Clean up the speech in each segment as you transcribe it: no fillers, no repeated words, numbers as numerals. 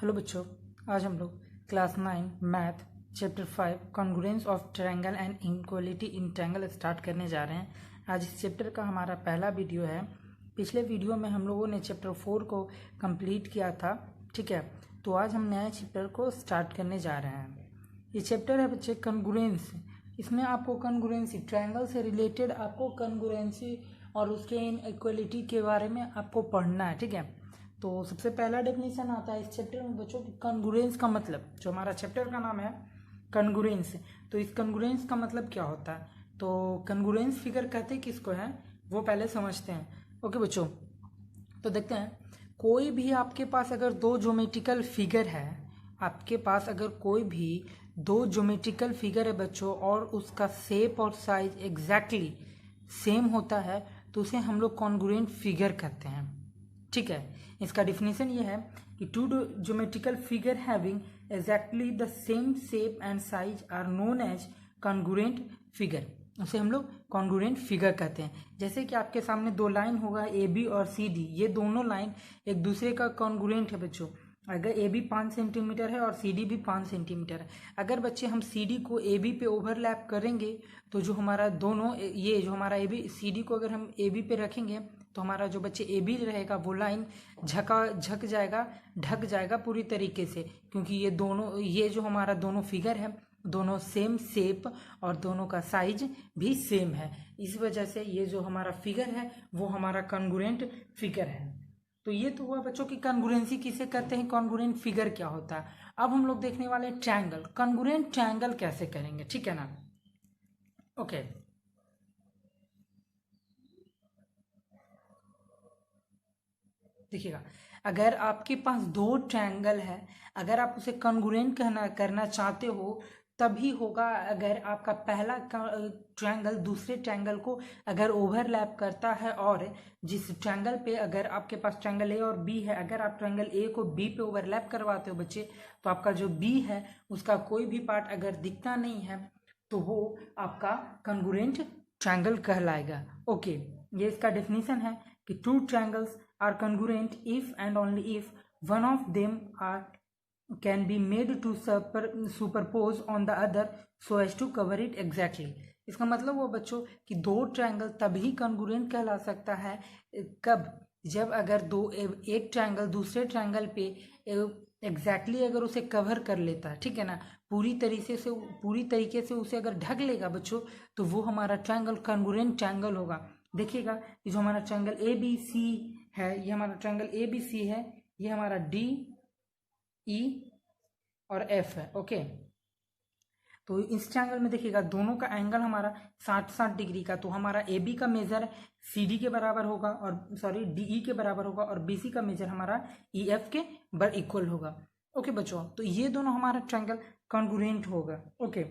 Hello बच्चों, आज हम लोग class 9 math chapter 5 congruence of triangle and inequality in triangle start करने जा रहे हैं। आज इस चैप्टर का हमारा पहला वीडियो है। पिछले वीडियो में हम लोगों ने चैप्टर 4 को कंप्लीट किया था, ठीक है। तो आज हम नए चैप्टर को स्टार्ट करने जा रहे हैं। ये चैप्टर है बच्चे कॉन्ग्रुएंस। इसमें आपको कॉन्ग्रुएंसी ट्रायंगल से रिलेटेड आपको कॉन्ग्रुएंसी और उसके इनइक्वालिटी के बारे में आपको पढ़ना है, ठीक है। तो सबसे पहला डेफिनेशन आता है इस चैप्टर में बच्चों की कॉन्ग्रुएंस का मतलब, जो हमारा चैप्टर का नाम है कॉन्ग्रुएंस। तो इस कॉन्ग्रुएंस का मतलब क्या होता है, तो कॉन्ग्रुएंस फिगर कहते किसको है वो पहले समझते हैं। ओके बच्चों, तो देखते हैं। कोई भी आपके पास अगर दो ज्योमेट्रिकल फिगर है, आपके पास अगर कोई भी दो ज्योमेट्रिकल फिगर है बच्चों, और उसका शेप और साइज एग्जैक्टली सेम होता है, तो उसे हम लोग कॉन्ग्रुएंट फिगर कहते हैं, ठीक है। इसका डिफिनेशन ये है कि two geometrical figure having exactly the same shape and size are known as congruent figure. उसे हम लोग कॉन्ग्रुएंट फिगर कहते हैं। जैसे कि आपके सामने दो लाइन होगा ए बी और सी डी, ये दोनों लाइन एक दूसरे का कॉन्ग्रुएंट है बच्चों। अगर ए बी 5 सेंटीमीटर है और सी डी भी 5 सेंटीमीटर है, अगर बच्चे हम सी डी को ए बी पे ओवरलैप करेंगे, तो जो हमारा दोनों ये जो हमारा ए बी सी डी को अगर हम ए बी पे रखेंगे, तो हमारा जो बच्चे ए बी रहेगा वो लाइन झक जाएगा, ढक जाएगा पूरी तरीके से, क्योंकि ये जो हमारा दोनों फिगर है दोनों सेम शेप और दोनों का साइज भी सेम है। इस वजह से ये जो हमारा फिगर है वो हमारा कॉन्ग्रुएंट फिगर है। तो ये तो हुआ बच्चों की कॉन्ग्रुएंसी किसे कहते हैं, कॉन्ग्रुएंट फिगर क्या होता है। अब हम लोग देखने वाले ट्रायंगल, कॉन्ग्रुएंट ट्रायंगल कैसे करेंगे, ठीक है ना। ओके, देखिएगा, अगर आपके पास दो ट्रायंगल है, अगर आप उसे कॉन्ग्रुएंट करना चाहते हो तभी होगा अगर आपका पहला ट्रायंगल दूसरे ट्रायंगल को अगर ओवरलैप करता है, और जिस ट्रायंगल पे अगर आपके पास ट्रायंगल ए और बी है, अगर आप ट्रायंगल ए को बी पे ओवरलैप करवाते हो बच्चे, तो आपका जो बी है उसका कोई भी पार्ट अगर दिखता नहीं है तो वो आपका कॉन्ग्रुएंट ट्रायंगल कहलाएगा। ओके, ये इसका डेफिनेशन है कि two triangles are congruent if and only if one of them can be made to superpose on the other so as to cover it exactly। इसका मतलब वो बच्चों कि दो ट्रायंगल तभी कॉन्ग्रुएंट कहला सकता है कब, जब अगर एक ट्रायंगल दूसरे ट्रायंगल पे एग्जैक्टली अगर उसे कवर कर लेता है, ठीक है ना, पूरी तरीके से उसे अगर ढक लेगा बच्चों, तो वो हमारा ट्रायंगल कॉन्ग्रुएंट ट्रायंगल होगा। देखिएगा, ये जो हमारा ट्रायंगल ए बी सी है, ये हमारा ट्रायंगल ए बी सी है, ये हमारा डी ई और एफ है। ओके, तो इस ट्रायंगल में देखिएगा दोनों का एंगल हमारा 60-60 डिग्री का, तो हमारा ए बी का मेजर सी डी के बराबर होगा, और सॉरी डी ई के बराबर होगा, और बी सी का मेजर हमारा ई एफ के बर इक्वल होगा। ओके बच्चों, तो ये दोनों हमारा ट्रायंगल कॉन्ग्रुएंट होगा। ओके,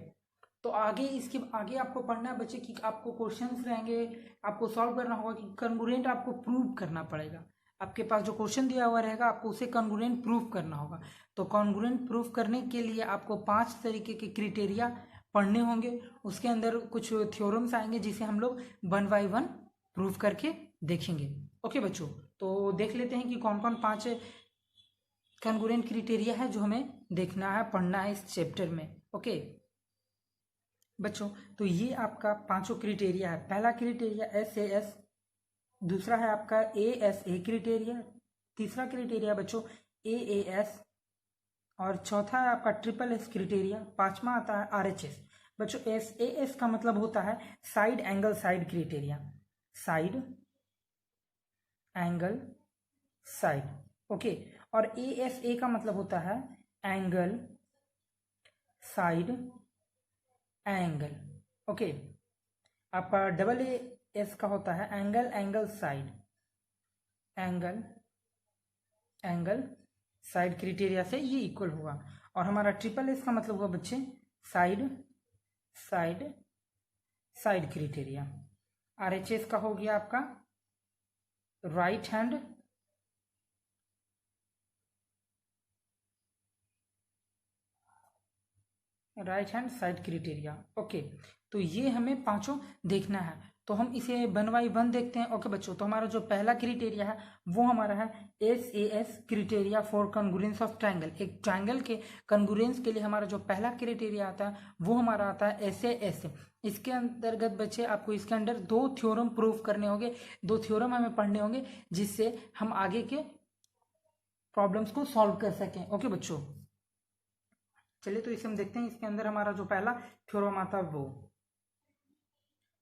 तो आगे इसके आगे आपको पढ़ना है बच्चे कि आपको क्वेश्चंस रहेंगे, आपको सॉल्व करना होगा कि कॉन्ग्रुएंट आपको प्रूव करना पड़ेगा। आपके पास जो क्वेश्चन दिया हुआ रहेगा आपको उसे कॉन्ग्रुएंट प्रूव करना होगा। तो कॉन्ग्रुएंट प्रूव करने के लिए आपको 5 तरीके के क्राइटेरिया पढ़ने होंगे। उसके अंदर कुछ थ्योरम्स आएंगे जिसे हम लोग 1 बाय 1 प्रूव करके देखेंगे। ओके बच्चों, तो देख लेते हैं कि कौन कौन 5 कॉन्ग्रुएंट क्राइटेरिया है जो हमें देखना है, पढ़ना है इस चैप्टर में। ओके बच्चों, तो ये आपका 5 क्राइटेरिया है। पहला क्राइटेरिया SAS, दूसरा है आपका ASA क्राइटेरिया, तीसरा क्राइटेरिया बच्चों AAS, और चौथा है आपका SSS क्राइटेरिया, पांचवा आता है RHS। बच्चों SAS का मतलब होता है side angle side criteria, side angle side. Okay, और ASA का मतलब होता है एंगल साइड एंगल। ओके, आपका AAS का होता है angle angle side, angle angle side criteria से ये इक्वल होगा। और हमारा SSS का मतलब होगा बच्चे side side side criteria. RHS का हो गया आपका right hand side criteria. Okay, तो ये हमें पांचों देखना है। तो हम इसे 1 बाय 1 देखते हैं। ओके बच्चों, तो हमारा जो पहला क्राइटेरिया है वो हमारा है SAS criteria for congruence of triangle. एक ट्रायंगल के कॉन्ग्रुएंस के लिए हमारा जो पहला क्राइटेरिया आता है वो हमारा आता है SAS। इसके अंतर्गत बच्चे आपको इसके अंदर 2 थ्योरम प्रूव करने होंगे, 2 थ्योरम हमें पढ़ने होंगे जिससे हम आगे के प्रॉब्लम्स को सॉल्व कर सकें। ओके बच्चों, चलिए तो इसे हम देखते हैं। इसके अंदर हमारा जो पहला थ्योरम आता है वो,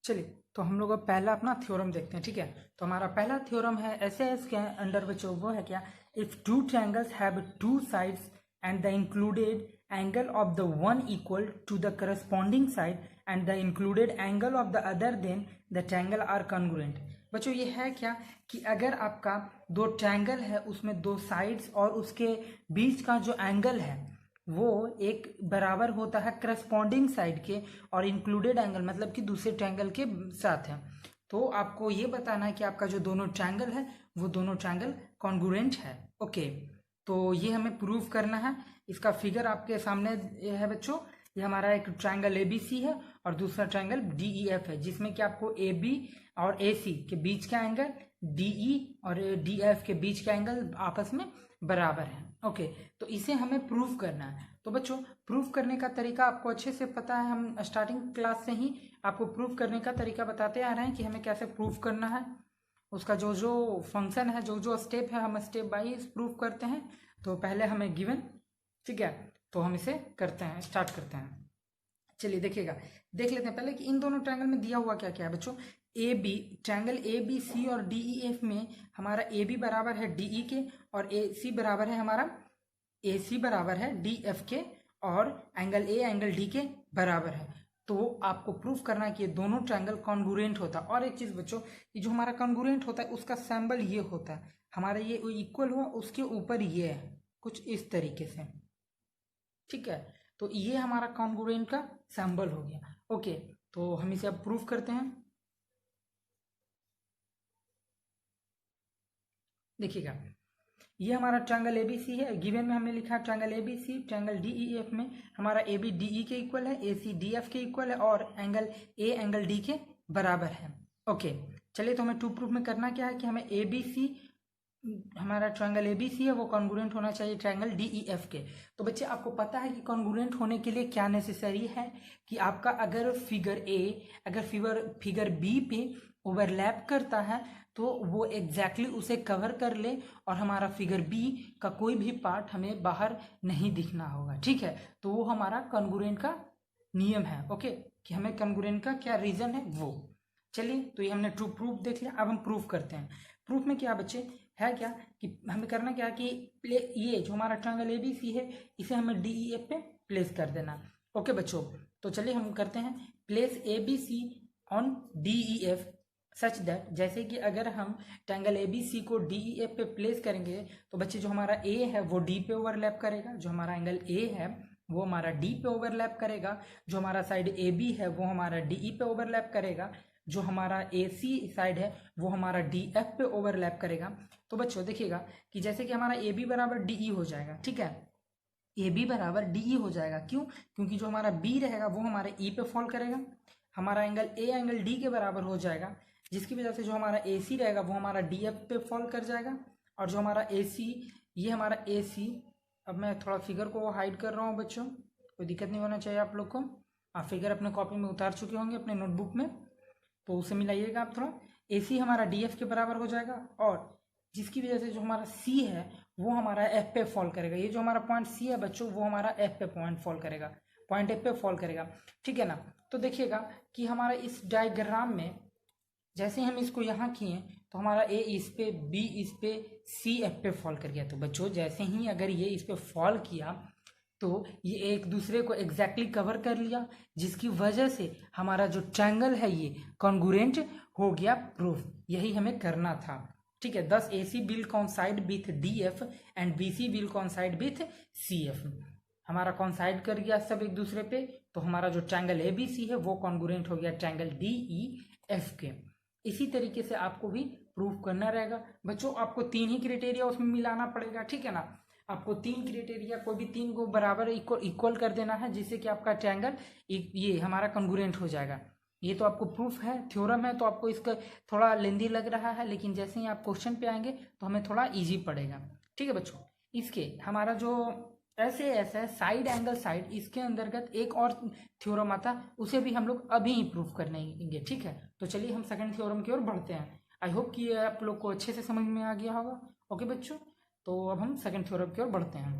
चलिए तो हम लोग अब पहला अपना थ्योरम देखते हैं। ठीक है, तो हमारा पहला थ्योरम है SAS के अंडर बच्चों वो है क्या, if 2 triangles have 2 sides and the included angle of the one equal to the corresponding side and the included angle of the other, then the triangle are congruent. बच्चों ये है क्या कि अगर आपका 2 ट्रायंगल है उसमें 2 साइड्स और उसके बीच का जो एंगल है वो एक बराबर होता है करस्पॉन्डिंग साइड के, और इंक्लूडेड एंगल मतलब कि दूसरे ट्रायंगल के साथ है, तो आपको ये बताना है कि आपका जो दोनों ट्रायंगल है वो दोनों ट्रायंगल कॉन्ग्रुएंट है। ओके, तो ये हमें प्रूव करना है। इसका फिगर आपके सामने है बच्चों। ये हमारा एक ट्रायंगल ABC है और दूसरा ट्रायंगल DEF है, जिसमें कि आपको AB और AC के बीच का एंगल, DE और DF के बीच का एंगल आपस में बराबर है। ओके, तो इसे हमें प्रूव करना है। तो बच्चों प्रूव करने का तरीका आपको अच्छे से पता है, हम स्टार्टिंग क्लास से ही आपको प्रूव करने का तरीका बताते आ रहे हैं कि हमें कैसे प्रूव करना है। उसका जो जो फंक्शन है, जो जो स्टेप है, हम स्टेप वाइज प्रूव करते हैं। तो पहले हमें गिवन, ठीक है, तो हम इसे करते हैं, स्टार्ट करते हैं। चलिए देखिएगा, देख लेते हैं पहले कि इन दोनों ट्रायंगल में दिया हुआ क्या क्या है बच्चों। ट्रायंगल ABC और DEF में हमारा AB बराबर है DE के और AC बराबर है हमारा AC बराबर है DF के, और एंगल A एंगल D के बराबर है। तो आपको प्रूफ करना है कि ये दोनों ट्रायंगल कॉन्ग्रुएंट होता है। और एक चीज बच्चों, ये जो हमारा कॉन्ग्रुएंट होता है उसका सिंबल ये होता है, हमारा ये इक्वल हुआ उसके ऊपर ये है कुछ इस तरीके से। ठीक है, तो ये हमारा कॉन्ग्रुएंट का सिंबल हो गया। ओके, तो हम इसे अब प्रूफ करते हैं। देखिएगा, ये हमारा ट्रायंगल ABC है, गिवन में हमने लिखा है ट्रायंगल ABC। ट्रायंगल DEF में हमारा AB DE के इक्वल है, AC DF के इक्वल है, और एंगल A एंगल D के बराबर है। ओके, चलिए तो हमें टू प्रूफ में करना क्या है कि हमें ABC, हमारा ट्रायंगल ABC है वो कॉन्ग्रुएंट होना चाहिए ट्रायंगल DEF के। तो बच्चे आपको पता है कि कॉन्ग्रुएंट होने के लिए क्या नेसेसरी है कि आपका अगर फिगर A अगर फिगर B पे ओवरलैप करता है तो वो एग्जैक्टली उसे कवर कर ले, और हमारा फिगर B का कोई भी पार्ट हमें बाहर नहीं दिखना होगा। ठीक है, तो वो हमारा कॉन्ग्रुएंट का नियम है। ओके, कि हमें कॉन्ग्रुएंट का क्या रीजन है वो। चलिए तो ये हमने ट्रू प्रूफ देख लिया, अब हम प्रूफ करते हैं। प्रूफ में क्या बच्चे है क्या कि हमें करना क्या कि ये जो हमारा ट्रायंगल ABC है इसे हमें DEF पे प्लेस कर देना। ओके बच्चों, तो चलिए हम करते हैं place ABC on DEF such that, जैसे कि अगर हम ट्रायंगल ABC को DEF पे प्लेस करेंगे तो बच्चे जो हमारा A है वो D पे ओवरलैप करेगा, जो हमारा एंगल A है वो हमारा D पे ओवरलैप करेगा, जो हमारा साइड AB है वो हमारा DE पे ओवरलैप करेगा, जो हमारा AC साइड है वो हमारा DF पे ओवरलैप करेगा। तो बच्चों देखिएगा कि जैसे कि हमारा AB बराबर DE हो जाएगा। ठीक है, AB बराबर DE हो जाएगा, क्यों? क्योंकि जो हमारा B रहेगा वो हमारे E पे फॉल करेगा, हमारा एंगल A एंगल D के बराबर हो जाएगा, जिसकी वजह से जो हमारा AC रहेगा वो हमारा DF पे फॉल कर जाएगा, और जो हमारा AC, ये हमारा AC, अब मैं थोड़ा फिगर को हाइड कर रहा हूँ बच्चों, कोई दिक्कत नहीं होना चाहिए आप लोग को। आप फिगर अपने कॉपी में उतार चुके होंगे अपने नोटबुक में, तो उसे मिलाइएगा आप थोड़ा। AC हमारा DF के बराबर हो जाएगा, और जिसकी वजह से जो हमारा C है वो हमारा F पे फॉल करेगा। ये जो हमारा पॉइंट C है बच्चों वो हमारा F पे पॉइंट फॉल करेगा, पॉइंट F पे फॉल करेगा। ठीक है ना, तो देखिएगा कि हमारा इस डायग्राम में जैसे हम इसको यहाँ किए तो हमारा A इस पे, B इस पे, C F पे फॉल कर गया। तो बच्चों जैसे ही अगर ये इस पे फॉल किया तो ये एक दूसरे को एग्जैक्टली कवर कर लिया, जिसकी वजह से हमारा जो ट्रायंगल है ये कॉन्ग्रुएंट हो गया। प्रूफ यही हमें करना था। ठीक है, thus AC will coincide with DF and BC will coincide with CF। हमारा कॉन्साइड कर गया सब एक दूसरे पे, तो हमारा जो ट्रायंगल ABC है वो कॉन्ग्रुएंट हो गया ट्रायंगल DEF के। इसी तरीके से आपको भी प्रूफ करना रहेगा बच्चों। आपको 3 ही क्राइटेरिया उसमें मिलाना पड़ेगा। ठीक है ना, आपको तीन क्राइटेरिया कोई भी तीन को बराबर इक्वल कर देना है, जिससे कि आपका ट्रायंगल ये हमारा कॉन्ग्रुएंट हो जाएगा। ये तो आपको प्रूफ है, थ्योरम है, तो आपको इसका थोड़ा लेंदी लग रहा है, लेकिन जैसे ही आप क्वेश्चन पे आएंगे तो हमें थोड़ा इजी पड़ेगा। ठीक है बच्चों, इसके हमारा जो ऐसे ऐसा साइड एंगल साइड, इसके अंतर्गत एक और थ्योरम आता है, उसे भी हम लोग अभी ही प्रूफ करने। ठीक है, तो चलिए हम सेकंड थ्योरम की ओर बढ़ते हैं। आई होप कि ये आप लोग को अच्छे से समझ में आ गया होगा। ओके बच्चों, तो अब हम सेकंड थ्योरम की ओर बढ़ते हैं।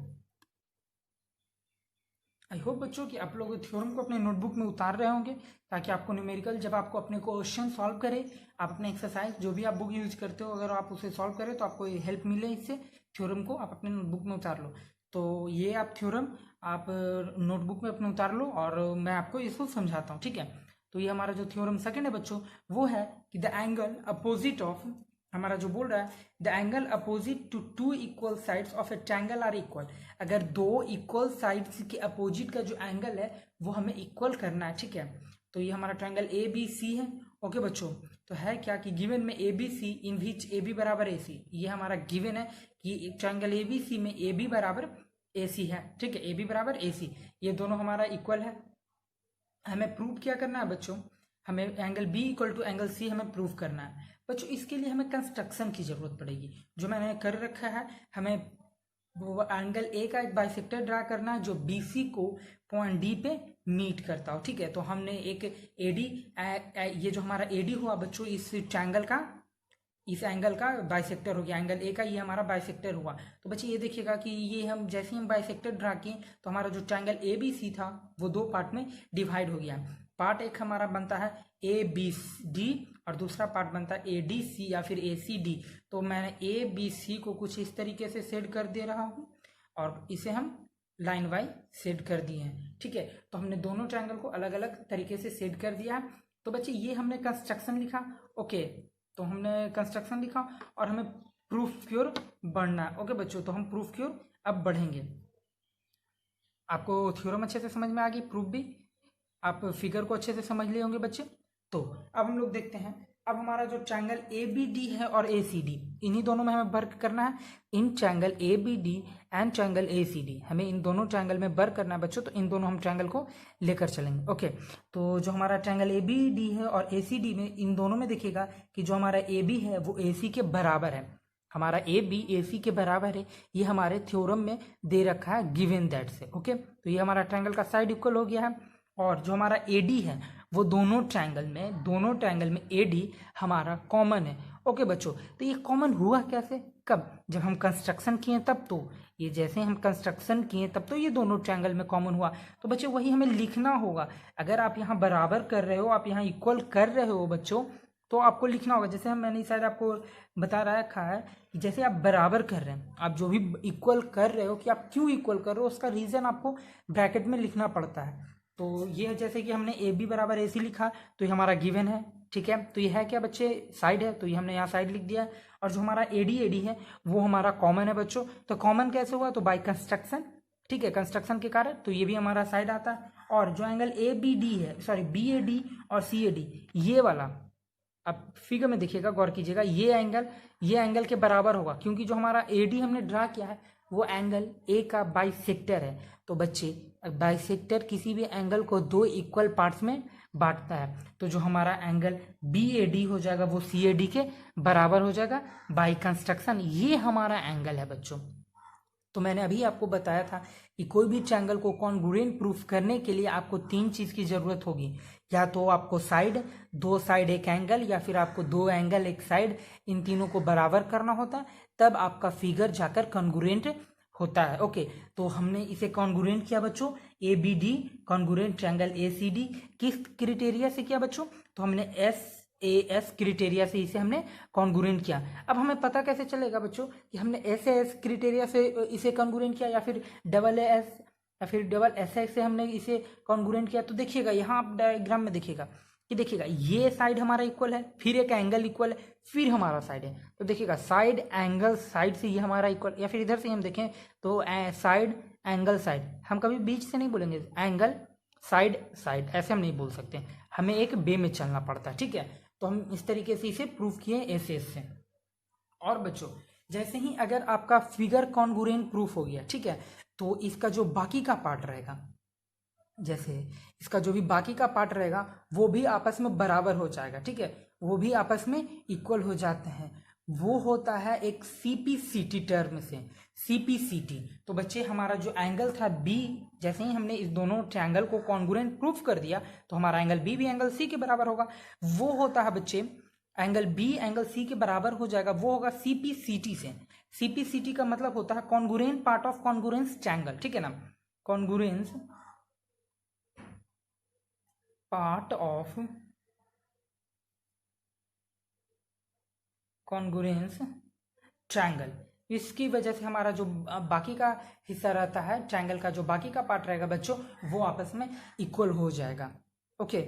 आई होप बच्चों कि आप लोग थ्योरम को अपने नोटबुक में उतार रहे होंगे, ताकि आपको न्यूमेरिकल जब आपको अपने क्वेश्चन सॉल्व करे, आप अपने एक्सरसाइज जो भी आप बुक यूज करते हो, अगर आप उसे सॉल्व करें तो आपको हेल्प मिले इससे, थ्योरम को आप अपने नोटबुक में उतार लो। तो ये आप थ्योरम आप नोटबुक में अपने उतार लो और मैं आपको इसको समझाता हूँ। ठीक है, तो ये हमारा जो थ्योरम सेकंड है बच्चों, वो है कि द एंगल अपोजिट ऑफ, हमारा जो बोल रहा है the angle opposite to two equal sides of a triangle are equal. अगर दो इक्वल साइड्स के अपोजिट का जो एंगल है वो हमें इक्वल करना है। ठीक है, तो ये हमारा ट्रायंगल ए बी सी है। ओके बच्चों, तो है क्या कि गिवन में A B C in which A B बराबर ए सी, ये हमारा गिवन है कि ट्रायंगल ए बी सी में ए बी बराबर ए सी है। ठीक है, ए बी बराबर ए सी, ये दोनों हमारा इक्वल है। हमें प्रूव क्या करना है बच्चों, हमें angle B equal to angle C हमें प्रूव करना है बच्चों। इसके लिए हमें कंस्ट्रक्शन की जरूरत पड़ेगी, जो मैंने कर रखा है। हमें वो एंगल ए का एक बाइसेक्टर ड्रा करना है जो बी सी को पॉइंट डी पे मीट करता हो। ठीक है, तो हमने एक एडी, ये जो हमारा एडी हुआ बच्चों इस ट्रायंगल का, इस एंगल का बाइसेक्टर हो गया, एंगल ए का ये हमारा बाइसेक्टर हुआ। तो बच्चे ये देखिएगा कि ये हम जैसे ही हम बाइसेक्टर ड्रा किए तो हमारा जो ट्रायंगल ए बी सी था वो दो पार्ट में डिवाइड हो गया। पार्ट एक हमारा बनता है ए बी डी और दूसरा पार्ट बनता है ए डी सी या फिर ए सी डी। तो मैंने ए बी सी को कुछ इस तरीके से सेट कर दे रहा हूँ और इसे हम लाइन वाइज सेट कर दिए हैं। ठीक है, तो हमने दोनों ट्रायंगल को अलग अलग तरीके से सेट कर दिया है। तो बच्चे ये हमने कंस्ट्रक्शन लिखा। ओके, तो हमने कंस्ट्रक्शन लिखा और हमें प्रूफ की ओर बढ़ना है। ओके बच्चों, तो हम प्रूफ की ओर अब बढ़ेंगे। आपको थ्योरम अच्छे से समझ में आ गई, प्रूफ भी, आप फिगर को अच्छे से समझ लिए होंगे बच्चे। तो अब हम लोग देखते हैं, अब हमारा जो ट्रायंगल ए बी डी है और ए सी डी, इन्हीं दोनों में हमें वर्क करना है। In triangle A B D and triangle A C D, हमें इन दोनों ट्रायंगल में वर्क करना है बच्चों। तो इन दोनों हम ट्रायंगल को लेकर चलेंगे। ओके, तो जो हमारा ट्रायंगल ए बी डी है और ए सी डी में, इन दोनों में देखिएगा कि जो हमारा ए बी है वो ए सी के बराबर है। हमारा ए बी ए सी के बराबर है, ये हमारे थ्योरम में दे रखा है गिवन दैट से। ओके, तो ये हमारा ट्रायंगल का साइड इक्वल हो गया है। और जो हमारा ए डी है वो दोनों ट्रायंगल में ए डी हमारा कॉमन है। ओके बच्चों, तो ये कॉमन हुआ कैसे, कब, जब हम कंस्ट्रक्शन किए तब। तो ये जैसे हम कंस्ट्रक्शन किए तब तो ये दोनों ट्रायंगल में कॉमन हुआ। तो बच्चे वही हमें लिखना होगा। अगर आप यहाँ बराबर कर रहे हो, आप यहाँ इक्वल कर रहे हो बच्चों, तो आपको लिखना होगा। जैसे मैंने शायद आपको बता रखा है कि जैसे आप बराबर कर रहे हैं, आप जो भी इक्वल कर रहे हो, कि आप क्यों इक्वल कर रहे हो उसका रीज़न आपको ब्रैकेट में लिखना पड़ता है। तो ये जैसे कि हमने ए बी बराबर ए सी लिखा, तो ये हमारा गिवन है। ठीक है, तो ये है क्या बच्चे, साइड है, तो ये हमने यहाँ साइड लिख दिया। और जो हमारा ए डी है वो हमारा कॉमन है बच्चों। तो कॉमन कैसे हुआ, तो बाय कंस्ट्रक्शन। ठीक है, कंस्ट्रक्शन के कारण, तो ये भी हमारा साइड आता है। और जो एंगल ए बी डी है, सॉरी बी ए डी और सी ए डी, ये वाला अब फिगर में देखिएगा, गौर कीजिएगा, ये एंगल के बराबर होगा, क्योंकि जो हमारा ए डी हमने ड्रा किया है वो एंगल ए का बाइसेक्टर है। तो बच्चे बाइसेक्टर किसी भी एंगल को दो इक्वल पार्ट्स में बांटता है। तो जो हमारा एंगल बी ए डी हो जाएगा वो सी ए डी के बराबर हो जाएगा बाई कंस्ट्रक्शन। ये हमारा एंगल है बच्चों। तो मैंने अभी आपको बताया था कि कोई भी ट्रायंगल को कॉन्ग्रुएंट प्रूफ करने के लिए आपको तीन चीज़ की ज़रूरत होगी। या तो आपको साइड, दो साइड एक एंगल, या फिर आपको दो एंगल एक साइड, इन तीनों को बराबर करना होता है, तब आपका फिगर जाकर कॉन्ग्रुएंट होता है। ओके, तो हमने इसे कॉन्ग्रुएंट किया बच्चों, A B D congruent triangle A C D, किस क्राइटेरिया से किया बच्चों, तो हमने एस क्राइटेरिया से इसे हमने कॉन्ग्रुएंट किया। अब हमें पता कैसे चलेगा बच्चों कि हमने एस क्राइटेरिया से इसे कॉन्ग्रुएंट किया या फिर डबल एस या फिर डबल एस से हमने इसे कॉन्ग्रुएंट किया। तो देखिएगा यहाँ आप डायग्राम में देखिएगा कि देखिएगा ये साइड हमारा इक्वल है, फिर एक एंगल इक्वल है, फिर हमारा साइड है। तो देखिएगा साइड एंगल साइड से ये हमारा इक्वल, या फिर इधर से हम देखें तो साइड एंगल साइड, हम कभी बीच से नहीं बोलेंगे, एंगल साइड साइड ऐसे हम नहीं बोल सकते, हमें एक वे में चलना पड़ता है। ठीक है, तो हम इस तरीके से इसे प्रूफ किए एस से। और बच्चों जैसे ही अगर आपका फिगर कॉन्ग्रुएंट प्रूफ हो गया, ठीक है, तो इसका जो बाकी का पार्ट रहेगा, जैसे इसका जो भी बाकी का पार्ट रहेगा वो भी आपस में बराबर हो जाएगा, ठीक है, वो भी आपस में इक्वल हो जाते हैं। वो होता है एक सीपीसीटी टर्म से, सीपीसीटी। तो बच्चे हमारा जो एंगल था बी, जैसे ही हमने इस दोनों ट्रायंगल को कॉन्ग्रुएंट प्रूफ कर दिया तो हमारा एंगल बी भी एंगल सी के बराबर होगा। वो होता है बच्चे एंगल बी एंगल सी के बराबर हो जाएगा, वो होगा सीपीसीटी से। सीपीसीटी का मतलब होता है congruent part of congruence triangle, ठीक है ना, congruence part of congruence triangle. इसकी वजह से हमारा जो बाकी का हिस्सा रहता है ट्रायंगल का, जो बाकी का पार्ट रहेगा बच्चों, वो आपस में इक्वल हो जाएगा। ओके,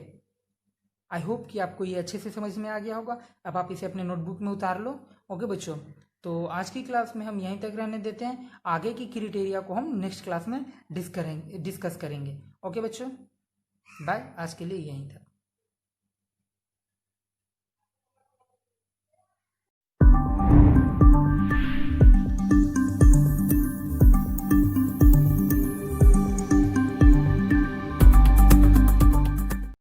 आई होप कि आपको ये अच्छे से समझ में आ गया होगा। अब आप इसे अपने नोटबुक में उतार लो। ओके बच्चों, तो आज की क्लास में हम यहीं तक रहने देते हैं, आगे की क्राइटेरिया को हम नेक्स्ट क्लास में डिस्कस करेंगे। ओके बच्चों, बाय, आज के लिए यहीं तक।